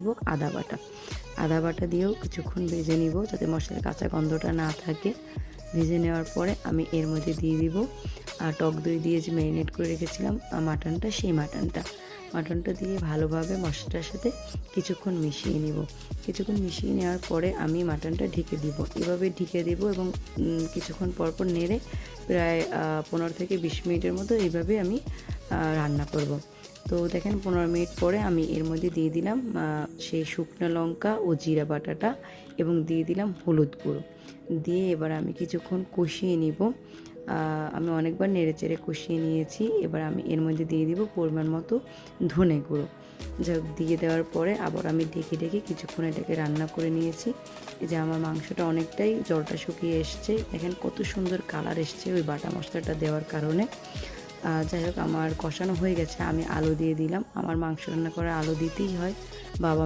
দেবো আদা বাটা দিয়েও কিছুক্ষণ ভেজে নিব যাতে মশলার কাঁচা গন্ধটা না থাকে। ভেজে নেওয়ার পরে আমি এর মধ্যে দিয়ে দিব টক দই দিয়ে যে ম্যারিনেট করে রেখেছিলাম মাটনটা, সেই মাটনটা দিয়ে ভালোভাবে মশলাটার সাথে কিছুক্ষণ মিশিয়ে নিব। কিছুক্ষণ মিশিয়ে নেওয়ার পরে আমি মাটনটা ঢেকে দিব, এভাবে ঢেকে দেব এবং কিছুক্ষণ পরপর নেড়ে প্রায় 15 থেকে 20 মিনিটের মতো এইভাবে আমি রান্না করব। তো দেখেন 15 মিনিট পরে আমি এর মধ্যে দিয়ে দিলাম সেই শুকনো লঙ্কা ও জিরা বাটাটা এবং দিয়ে দিলাম হলুদ গুঁড়ো দিয়ে এবার আমি কিছুক্ষণ কষিয়ে নিব। আমি অনেকবার নেড়েচেড়ে কষিয়ে নিয়েছি। এবার আমি এর মধ্যে দিয়ে দিব পরিমাণ মতো ধনে গুঁড়ো, যা দিয়ে দেওয়ার পরে আবার আমি ঢেকে কিছুক্ষণ এটাকে রান্না করে নিয়েছি। এই যে আমার মাংসটা অনেকটাই জলটা শুকিয়ে এসছে, দেখেন কত সুন্দর কালার এসছে ওই বাটা মশলাটা দেওয়ার কারণে। যাই হোক আমার কষানো হয়ে গেছে, আমি আলু দিয়ে দিলাম। আমার মাংস রান্না করে আলু দিতেই হয়, বাবা